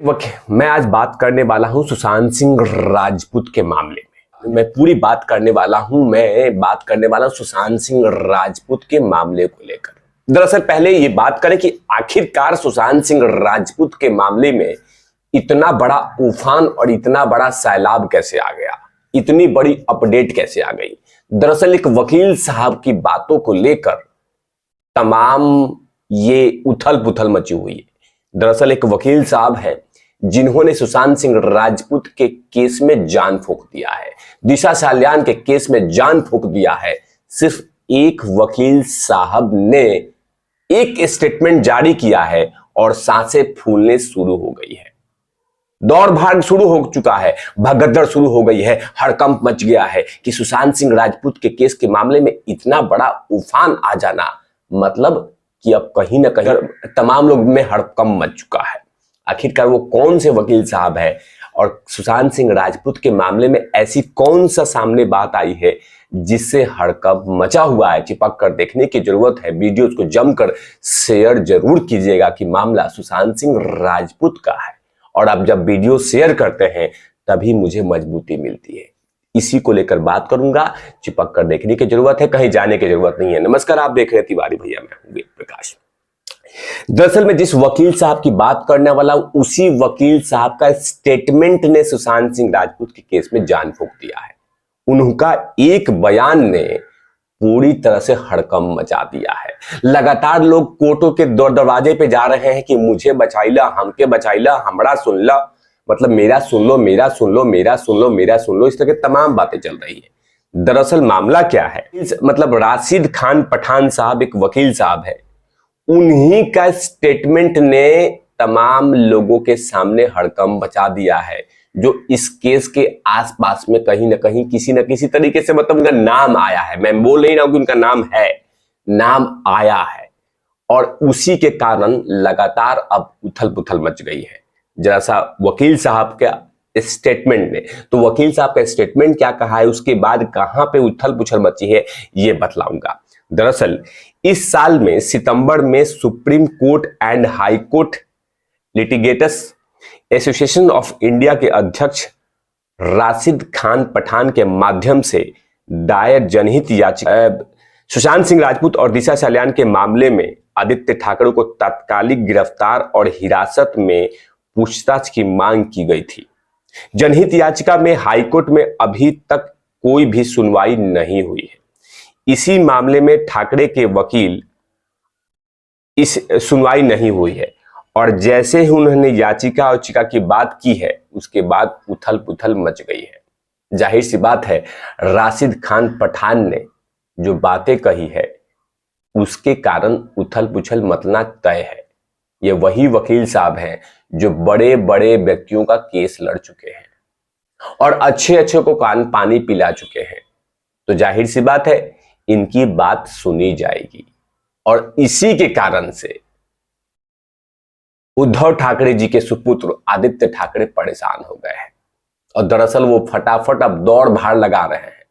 मैं आज बात करने वाला हूं सुशांत सिंह राजपूत के मामले में। मैं पूरी बात करने वाला हूं। मैं बात करने वाला हूं सुशांत सिंह राजपूत के मामले को लेकर। दरअसल पहले ये बात करें कि आखिरकार सुशांत सिंह राजपूत के मामले में इतना बड़ा उफान और इतना बड़ा सैलाब कैसे आ गया, इतनी बड़ी अपडेट कैसे आ गई। दरअसल एक वकील साहब की बातों को लेकर तमाम ये उथल पुथल मची हुई है। दरअसल एक वकील साहब हैं जिन्होंने सुशांत सिंह राजपूत के केस में जान फूंक दिया है, दिशा सालियान के केस में जान फूंक दिया है। सिर्फ एक वकील साहब ने एक स्टेटमेंट जारी किया है और सांसें फूलने शुरू हो गई है, दौड़ भाग शुरू हो चुका है, भगदड़ शुरू हो गई है, हड़कंप मच गया है कि सुशांत सिंह राजपूत के केस के मामले में इतना बड़ा उफान आ जाना मतलब कि अब कहीं ना कहीं तमाम लोग में हड़कंप मच चुका है। आखिरकार वो कौन से वकील साहब है और सुशांत सिंह राजपूत के मामले में ऐसी कौन सा सामने बात आई है जिससे हड़कंप मचा हुआ है। चिपक कर देखने की जरूरत है। वीडियो को जमकर शेयर जरूर कीजिएगा कि मामला सुशांत सिंह राजपूत का है, और आप जब वीडियो शेयर करते हैं तभी मुझे मजबूती मिलती है। इसी को लेकर बात करूंगा। चिपक कर देखने की जरूरत है, कहीं जाने की जरूरत नहीं है। नमस्कार, आप देख रहे हैं तिवारी भैया, मैं हूं वेद प्रकाश। दरअसल मैं जिस वकील साहब की बात करने वाला हूं उसी वकील साहब का स्टेटमेंट ने सुशांत सिंह राजपूत के केस में जान फूंक दिया है। उनका एक बयान ने पूरी तरह से हड़कंप मचा दिया है। लगातार लोग कोर्टों के दरवाजे पे जा रहे हैं कि मुझे बचाइला, हमके बचाइला, हमरा सुनला, मतलब मेरा सुन लो, मेरा सुन लो, मेरा सुन लो, मेरा सुन लो, इस तरह की तमाम बातें चल रही है। दरअसल मामला क्या है, मतलब राशिद खान पठान साहब एक वकील साहब है, उन्हीं का स्टेटमेंट ने तमाम लोगों के सामने हड़कंप मचा दिया है, जो इस केस के आसपास में कहीं ना कहीं किसी न किसी तरीके से मतलब उनका नाम आया है। मैं बोल नहीं रहा हूं कि उनका नाम है, नाम आया है, और उसी के कारण लगातार अब उथल पुथल मच गई है। जरा सा वकील साहब का स्टेटमेंट ने, तो वकील साहब का स्टेटमेंट क्या कहा है, उसके बाद कहां पे उथल पुथल मची है, ये बतलाऊंगा। दरअसल इस साल में सितंबर में supreme court and high court litigators association of India के अध्यक्ष राशिद खान पठान के माध्यम से दायर जनहित याचिका सुशांत सिंह राजपूत और दिशा सालियान के मामले में आदित्य ठाकरे को तात्कालिक गिरफ्तार और हिरासत में पूछताछ की मांग की गई थी। जनहित याचिका में हाईकोर्ट में अभी तक कोई भी सुनवाई नहीं हुई है। इसी मामले में ठाकरे के वकील इस सुनवाई नहीं हुई है, और जैसे ही उन्होंने याचिका की बात की है उसके बाद उथल पुथल मच गई है। जाहिर सी बात है, राशिद खान पठान ने जो बातें कही है उसके कारण उथल पुथल मचना तय है। ये वही वकील साहब हैं जो बड़े बड़े व्यक्तियों का केस लड़ चुके हैं और अच्छे अच्छे को कान पानी पिला चुके हैं, तो जाहिर सी बात है इनकी बात सुनी जाएगी। और इसी के कारण से उद्धव ठाकरे जी के सुपुत्र आदित्य ठाकरे परेशान हो गए हैं, और दरअसल वो फटाफट अब दौड़ भाड़ लगा रहे हैं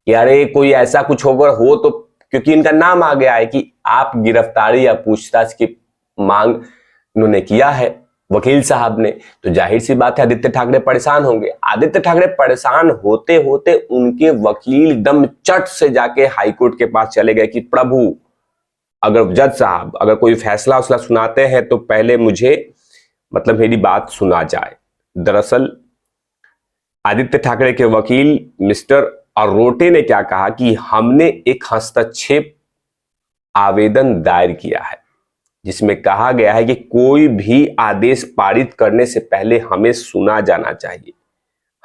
कि अरे कोई ऐसा कुछ होगा हो तो, क्योंकि इनका नाम आ गया है कि आप गिरफ्तारी या पूछताछ की मांग उन्होंने किया है वकील साहब ने, तो जाहिर सी बात है आदित्य ठाकरे परेशान होंगे। आदित्य ठाकरे परेशान होते होते उनके वकील एकदम चट से जाके हाईकोर्ट के पास चले गए कि प्रभु, अगर जज साहब अगर कोई फैसला उसला सुनाते हैं तो पहले मुझे मतलब मेरी बात सुना जाए। दरअसल आदित्य ठाकरे के वकील मिस्टर अरोटे ने क्या कहा कि हमने एक हस्तक्षेप आवेदन दायर किया है जिसमें कहा गया है कि कोई भी आदेश पारित करने से पहले हमें सुना जाना चाहिए।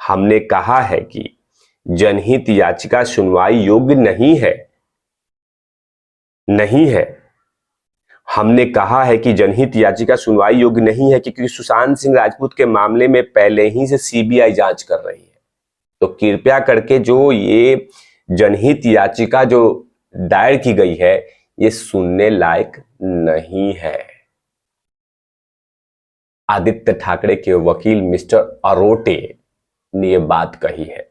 हमने कहा है कि जनहित याचिका सुनवाई योग्य नहीं है। हमने कहा है कि जनहित याचिका सुनवाई योग्य नहीं है क्योंकि सुशांत सिंह राजपूत के मामले में पहले ही से सीबीआई जांच कर रही है, तो कृपया करके जो ये जनहित याचिका जो दायर की गई है ये सुनने लायक नहीं है। आदित्य ठाकरे के वकील मिस्टर अरोटे ने यह बात कही है।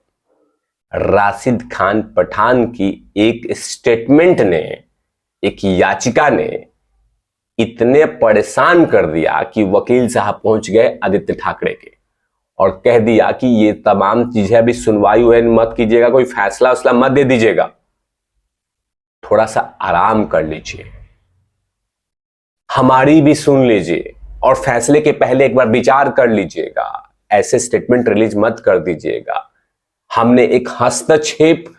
राशिद खान पठान की एक स्टेटमेंट ने, एक याचिका ने इतने परेशान कर दिया कि वकील साहब पहुंच गए आदित्य ठाकरे के और कह दिया कि ये तमाम चीजें अभी सुनवाई हुई मत कीजिएगा, कोई फैसला उसला मत दे दीजिएगा, थोड़ा सा आराम कर लीजिए, हमारी भी सुन लीजिए और फैसले के पहले एक बार विचार कर लीजिएगा, ऐसे स्टेटमेंट रिलीज मत कर दीजिएगा। हमने एक हस्तक्षेप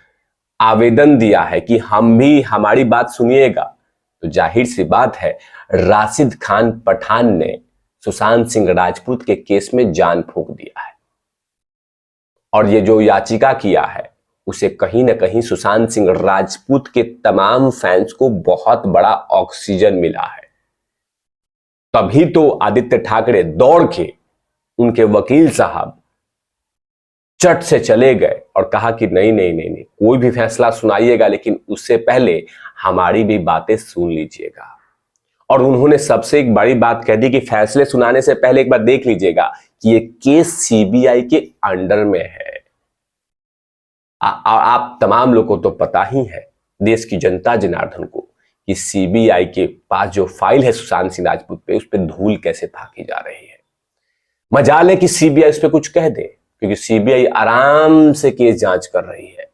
आवेदन दिया है कि हम भी हमारी बात सुनिएगा। तो जाहिर सी बात है राशिद खान पठान ने सुशांत सिंह राजपूत के केस में जान फूंक दिया है और ये जो याचिका किया है उसे कहीं ना कहीं सुशांत सिंह राजपूत के तमाम फैंस को बहुत बड़ा ऑक्सीजन मिला है। तभी तो आदित्य ठाकरे दौड़ के उनके वकील साहब चट से चले गए और कहा कि नहीं नहीं नहीं नहीं, कोई भी फैसला सुनाइएगा लेकिन उससे पहले हमारी भी बातें सुन लीजिएगा। और उन्होंने सबसे एक बड़ी बात कह दी कि फैसले सुनाने से पहले एक बार देख लीजिएगा कि ये केस सीबीआई के अंडर में है। आप तमाम लोगों को तो पता ही है, देश की जनता जनार्दन को, कि सीबीआई के पास जो फाइल है सुशांत सिंह राजपूत पे, उस पर धूल कैसे फाकी जा रही है। मजाल है कि सीबीआई उस पर कुछ कह दे, क्योंकि सीबीआई आराम से केस जांच कर रही है।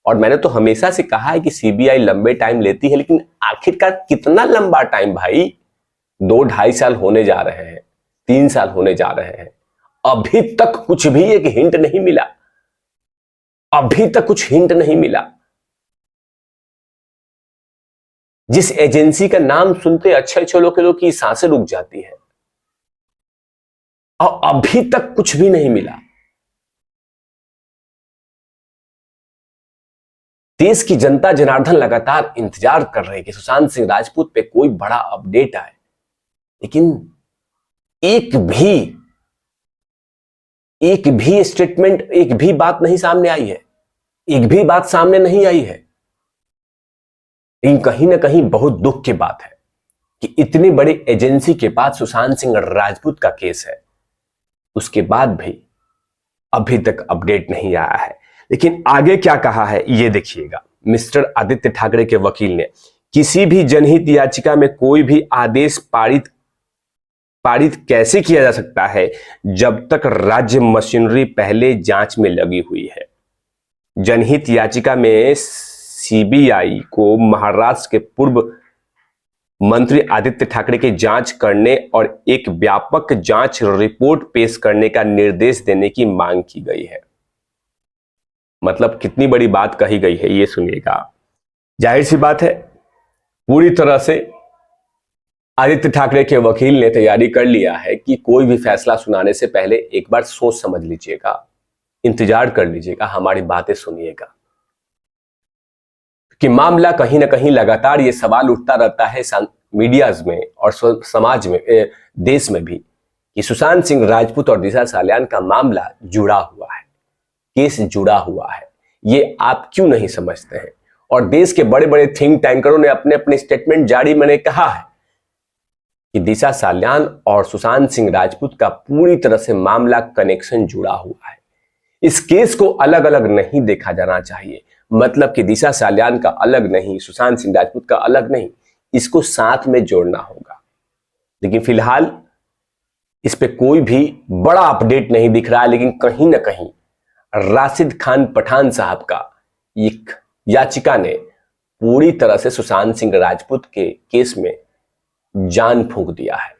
और मैंने तो हमेशा से कहा है कि सीबीआई लंबे टाइम लेती है, लेकिन आखिरकार कितना लंबा टाइम भाई? 2-2.5 साल होने जा रहे हैं, 3 साल होने जा रहे हैं, अभी तक कुछ भी एक हिंट नहीं मिला, अभी तक कुछ हिंट नहीं मिला। जिस एजेंसी का नाम सुनते अच्छे अच्छे लोगों की सांसें रुक जाती है, और अभी तक कुछ भी नहीं मिला। देश की जनता जनार्दन लगातार इंतजार कर रहे हैं कि सुशांत सिंह राजपूत पे कोई बड़ा अपडेट आए, लेकिन एक भी स्टेटमेंट, एक भी बात नहीं सामने आई है, एक भी बात सामने नहीं आई है। लेकिन कहीं ना कहीं बहुत दुख की बात है कि इतनी बड़ी एजेंसी के पास सुशांत सिंह राजपूत का केस है, उसके बाद भी अभी तक अपडेट नहीं आया है। लेकिन आगे क्या कहा है ये देखिएगा। मिस्टर आदित्य ठाकरे के वकील ने, किसी भी जनहित याचिका में कोई भी आदेश पारित कैसे किया जा सकता है जब तक राज्य मशीनरी पहले जांच में लगी हुई है। जनहित याचिका में सीबीआई को महाराष्ट्र के पूर्व मंत्री आदित्य ठाकरे की जांच करने और एक व्यापक जांच रिपोर्ट पेश करने का निर्देश देने की मांग की गई है। मतलब कितनी बड़ी बात कही गई है ये सुनिएगा। जाहिर सी बात है पूरी तरह से आदित्य ठाकरे के वकील ने तैयारी कर लिया है कि कोई भी फैसला सुनाने से पहले एक बार सोच समझ लीजिएगा, इंतजार कर लीजिएगा, हमारी बातें सुनिएगा। कि मामला कहीं ना कहीं लगातार ये सवाल उठता रहता है मीडियाज में और समाज में, देश में भी, कि सुशांत सिंह राजपूत और दिशा सालियान का मामला जुड़ा हुआ है, केस जुड़ा हुआ है। ये आप क्यों नहीं समझते हैं? और देश के बड़े बड़े थिंक टैंकरों ने अपने अपने स्टेटमेंट जारी मैंने कहा है कि दिशा सालियान और सुशांत सिंह राजपूत का पूरी तरह से मामला कनेक्शन जुड़ा हुआ है। इस केस को अलग अलग नहीं देखा जाना चाहिए। मतलब कि दिशा सालियान का अलग नहीं, सुशांत सिंह राजपूत का अलग नहीं, इसको साथ में जोड़ना होगा। लेकिन फिलहाल इस पे कोई भी बड़ा अपडेट नहीं दिख रहा है। लेकिन कहीं ना कहीं राशिद खान पठान साहब का एक याचिका ने पूरी तरह से सुशांत सिंह राजपूत के केस में जान फूंक दिया है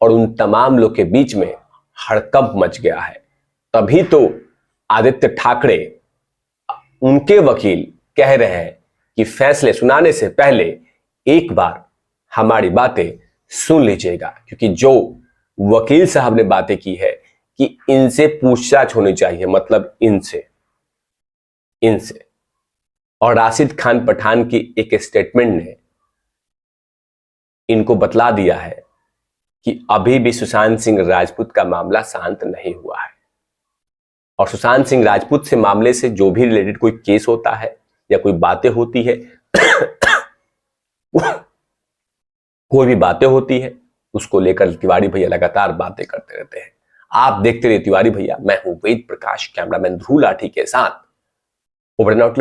और उन तमाम लोग के बीच में हड़कंप मच गया है। तभी तो आदित्य ठाकरे, उनके वकील कह रहे हैं कि फैसले सुनाने से पहले एक बार हमारी बातें सुन लीजिएगा, क्योंकि जो वकील साहब ने बातें की है कि इनसे पूछताछ होनी चाहिए, मतलब इनसे और राशिद खान पठान की एक स्टेटमेंट ने इनको बतला दिया है कि अभी भी सुशांत सिंह राजपूत का मामला शांत नहीं हुआ है। और सुशांत सिंह राजपूत से मामले से जो भी रिलेटेड कोई केस होता है या कोई बातें होती है कोई भी बातें होती है उसको लेकर तिवारी भैया लगातार बातें करते रहते हैं। आप देखते रहिए तिवारी भैया। मैं हूं वेद प्रकाश, कैमरामैन ध्रुव लाठी के साथ। Over and out.